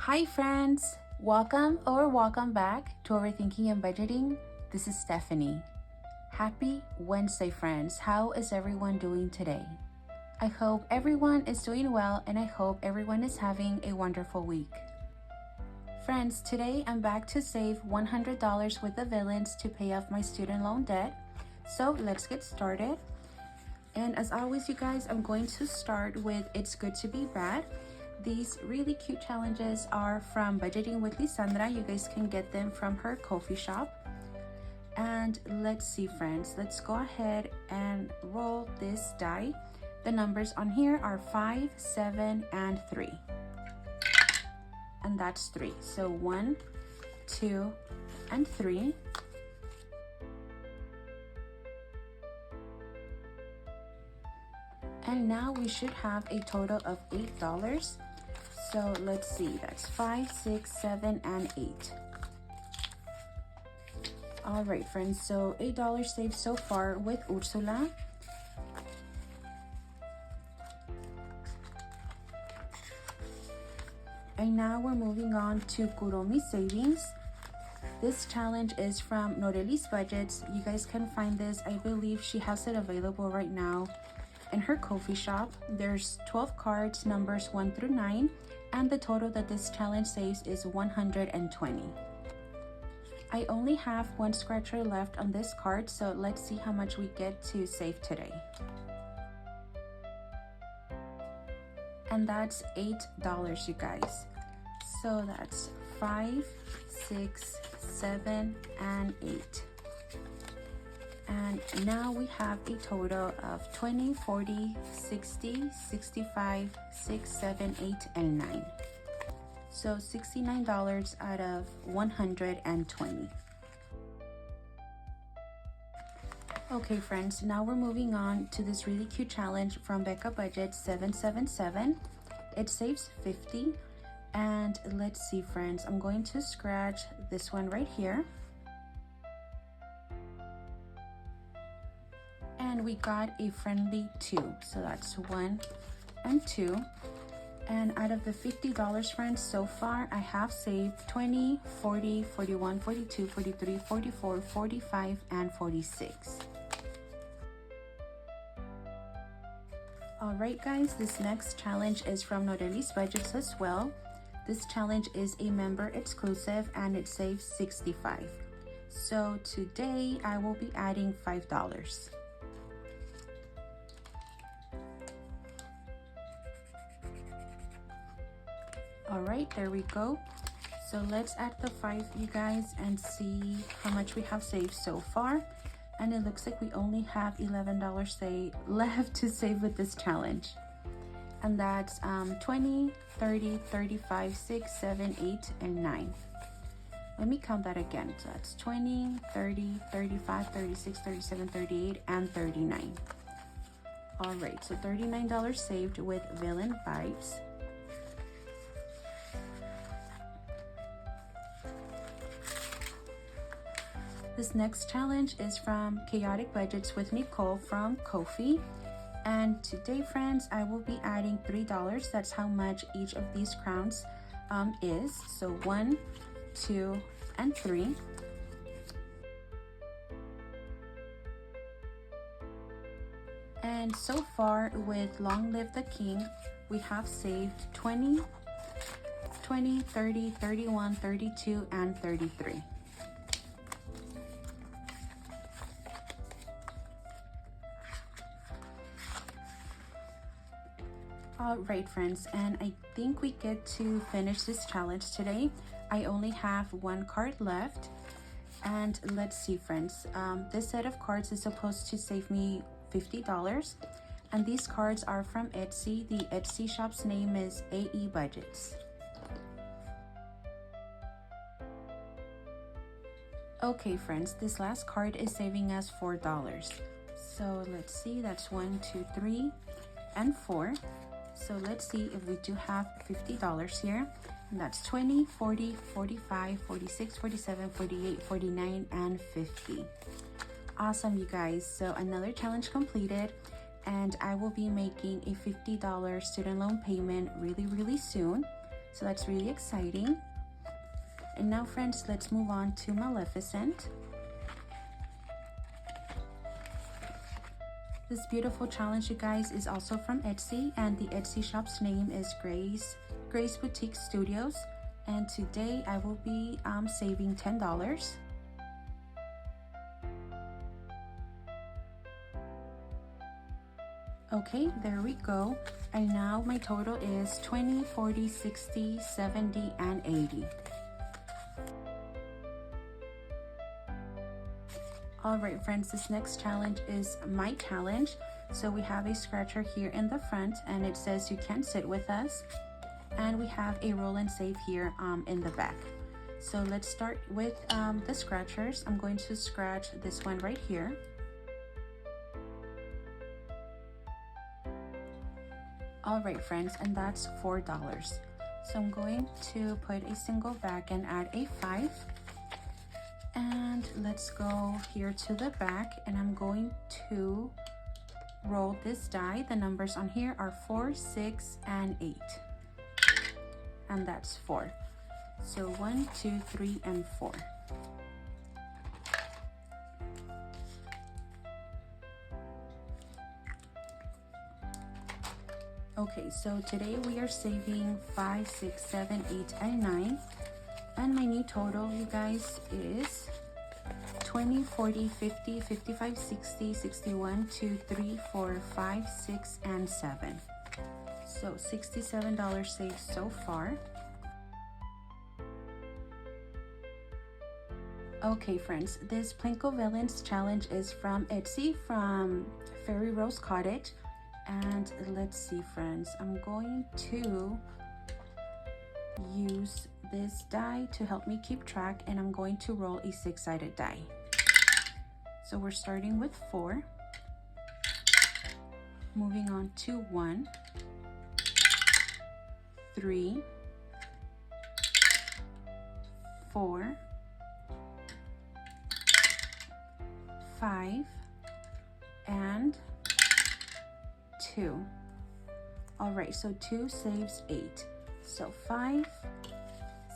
Hi friends, welcome back to Overthinking and Budgeting. This is Stephanie. Happy Wednesday friends. How is everyone doing today? I hope everyone is doing well and I hope everyone is having a wonderful week. Friends, today I'm back to save $100 with the villains to pay off my student loan debt. So let's get started. And as always, you guys, I'm going to start with It's Good to Be Bad. These really cute challenges are from Budgeting with Lisandra. You guys can get them from her coffee shop. And let's see, friends, let's go ahead and roll this die. The numbers on here are 5, 7, and 3. And that's 3. So 1, 2, and 3. And now we should have a total of $8. So let's see, that's 5, 6, 7, and 8. All right, friends, so $8 saved so far with Ursula. And now we're moving on to Kuromi Savings. This challenge is from Noreli's Budgets. You guys can find this. I believe she has it available right now in her coffee shop. There's 12 cards, numbers 1 through 9, and the total that this challenge saves is 120. I only have one scratcher left on this card, so let's see how much we get to save today. And that's $8, you guys. So that's 5, 6, 7, and 8. And now we have a total of 20, 40, 60, 65, 6, 7, 8, and 9. So $69 out of 120. Okay, friends, now we're moving on to this really cute challenge from Becca Budget 777. It saves 50. And let's see, friends, I'm going to scratch this one right here. And we got a friendly 2, so that's 1 and 2. And out of the $50, friends, so far I have saved 20, 40, 41, 42, 43, 44, 45, and 46. All right, guys, this next challenge is from Noreli's Budgets as well. This challenge is a member exclusive and it saves 65. So today I will be adding $5. All right, there we go. So let's add the 5, you guys, and see how much we have saved so far. And it looks like we only have $11 left to save with this challenge. And that's 20, 30, 35, 6, 7, 8, and 9. Let me count that again. So that's 20, 30, 35, 36, 37, 38, and 39. All right, so $39 saved with Villain Vibes. This next challenge is from Chaotic Budgets with Nicole from Ko-fi. And today, friends, I will be adding $3. That's how much each of these crowns is. So 1, 2, and 3. And so far with Long Live the King, we have saved 20, 30, 31, 32, and 33. All right, friends, and I think we get to finish this challenge today. I only have one card left, and let's see, friends. This set of cards is supposed to save me $50, and these cards are from Etsy. The Etsy shop's name is AE Budgets. Okay, friends, this last card is saving us $4. So let's see, that's 1, 2, 3, and 4. So let's see if we do have $50 here. And that's 20, 40, 45, 46, 47, 48, 49, and 50. Awesome, you guys. So another challenge completed. And I will be making a $50 student loan payment really soon. So that's really exciting. And now friends, let's move on to Maleficent. This beautiful challenge, you guys, is also from Etsy, and the Etsy shop's name is Grace Boutique Studios. And today I will be saving $10. Okay, there we go. And now my total is 20, 40, 60, 70, and 80. Alright friends, this next challenge is my challenge. So we have a scratcher here in the front, and it says you can sit with us. And we have a roll and save here in the back. So let's start with the scratchers. I'm going to scratch this one right here. Alright friends, and that's $4. So I'm going to put a single back and add a 5. And let's go here to the back, and I'm going to roll this die. The numbers on here are 4, 6, and 8. And that's 4. So 1, 2, 3, and 4. Okay, so today we are saving 5, 6, 7, 8, and 9. And my new total, you guys, is 20, 40, 50, 55, 60, 61, 2, 3, 4, 5, 6, and 7. So $67 saved so far. Okay friends, this Plinko Villains challenge is from Etsy, from Fairy Rose Cottage. And let's see friends, I'm going to use this die to help me keep track, and I'm going to roll a 6-sided die. So we're starting with 4, moving on to 1, 3, 4, 5, and 2. All right, so 2 saves 8. So 5,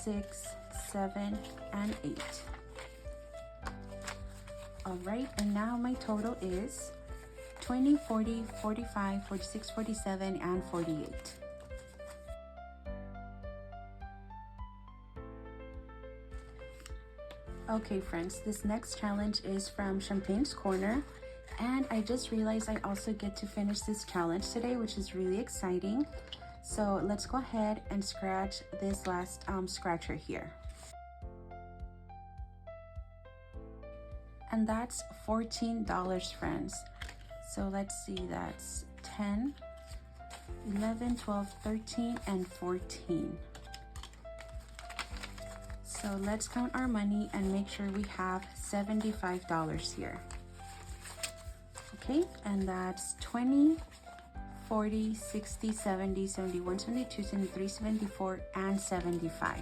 6, 7, and 8. All right, and now my total is 20, 40, 45, 46, 47, and 48. Okay friends, this next challenge is from Champagne's Corner. And I just realized I also get to finish this challenge today, which is really exciting. So let's go ahead and scratch this last scratcher here. And that's $14, friends. So let's see, that's 10, 11, 12, 13, and 14. So let's count our money and make sure we have $75 here. Okay, and that's 20, 40, 60, 70, 71, 72, 73, 74, and 75.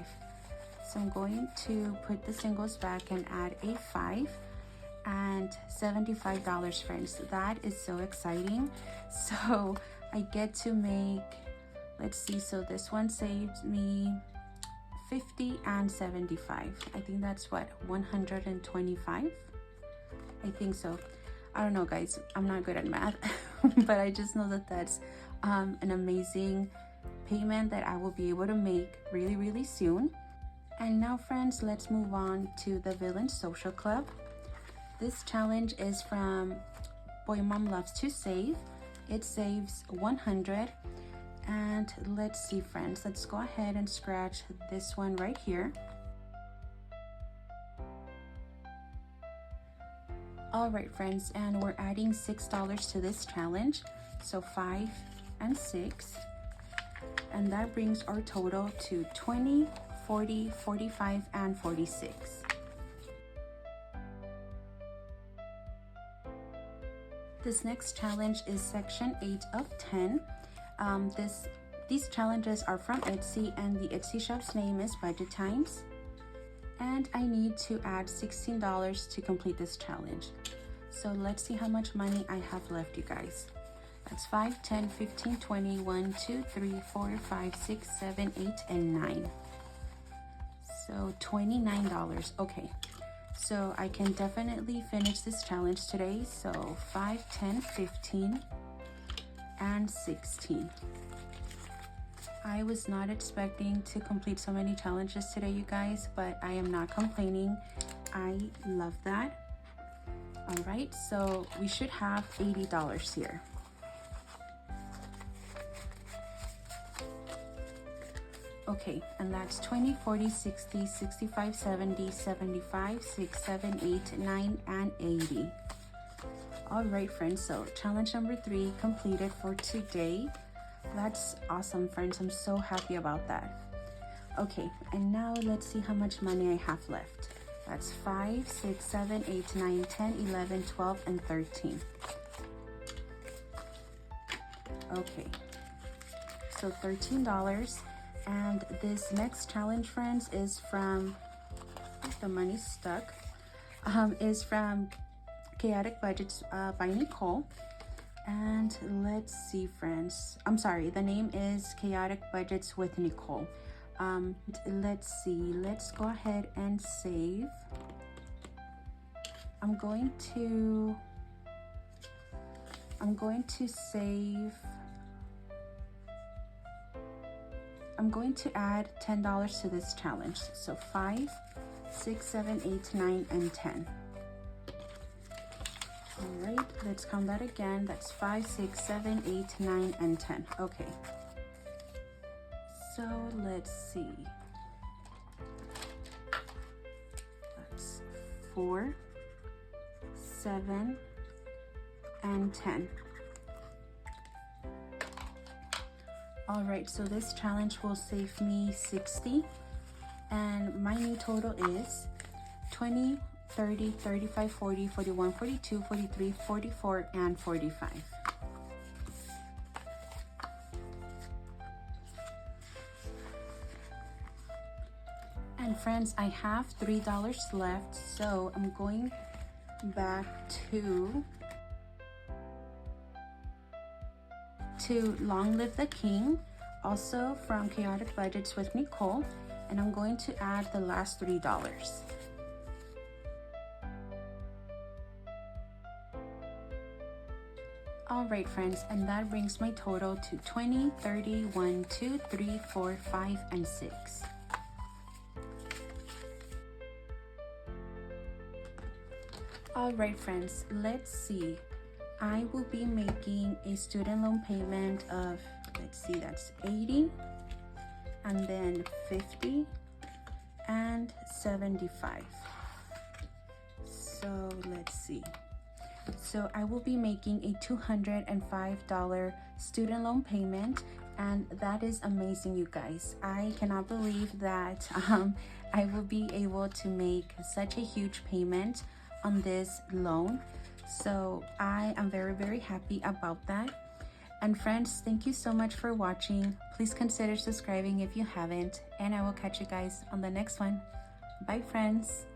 So I'm going to put the singles back and add a 5 and $75, friends. That is so exciting. So I get to make, let's see, so this one saved me 50 and 75. I think that's what, 125? I think so. I don't know guys, I'm not good at math, but I just know that that's an amazing payment that I will be able to make really, really soon. And now friends, let's move on to the Villain Social Club. This challenge is from Boy Mom Loves to Save. It saves 100. And let's see friends, let's go ahead and scratch this one right here. All right friends, and we're adding $6 to this challenge. So 5 and 6. And that brings our total to 20, 40, 45, and 46. This next challenge is section 8 of 10. These challenges are from Etsy, and the Etsy shop's name is Budget Times. And I need to add $16 to complete this challenge. So let's see how much money I have left, you guys. That's 5, 10, 15, 20, 1, 2, 3, 4, 5, 6, 7, 8, and 9. So $29. Okay, so I can definitely finish this challenge today. So 5, 10, 15, and 16. I was not expecting to complete so many challenges today, you guys, but I am not complaining. I love that. All right, so we should have $80 here. Okay, and that's 20, 40, 60, 65, 70, 75, 6, 7, 8, 9, and 80. All right, friends, so challenge number 3 completed for today. That's awesome, friends. I'm so happy about that. Okay, and now let's see how much money I have left. That's 5, 6, 7, 8, 9, 10, 11, 12, and 13. Okay, so $13. And this next challenge, friends, is from, the money's stuck, is from Chaotic Budgets by Nicole. And let's see, friends. I'm sorry, the name is Chaotic Budgets with Nicole. Let's see, let's go ahead and save. I'm going to save. I'm going to add $10 to this challenge. So 5, 6, 7, 8, 9, and 10. All right, let's count that again. That's 5, 6, 7, 8, 9, and 10. Okay. So let's see. That's 4, 7, and 10. All right, so this challenge will save me 60, and my new total is 20, 30, 35, 40, 41, 42, 43, 44, and 45. And friends, I have $3 left, so I'm going back to Long Live the King, also from Chaotic Budgets with Nicole, and I'm going to add the last $3. All right, friends, and that brings my total to 20, 30, 1, 2, 3, 4, 5, and 6. All right, friends, let's see. I will be making a student loan payment of, let's see, that's 80, and then 50, and 75. So let's see. So I will be making a $205 student loan payment, and that is amazing, you guys. I cannot believe that I will be able to make such a huge payment on this loan. So I am very, very happy about that. And friends, thank you so much for watching. Please consider subscribing if you haven't, and I will catch you guys on the next one. Bye, friends.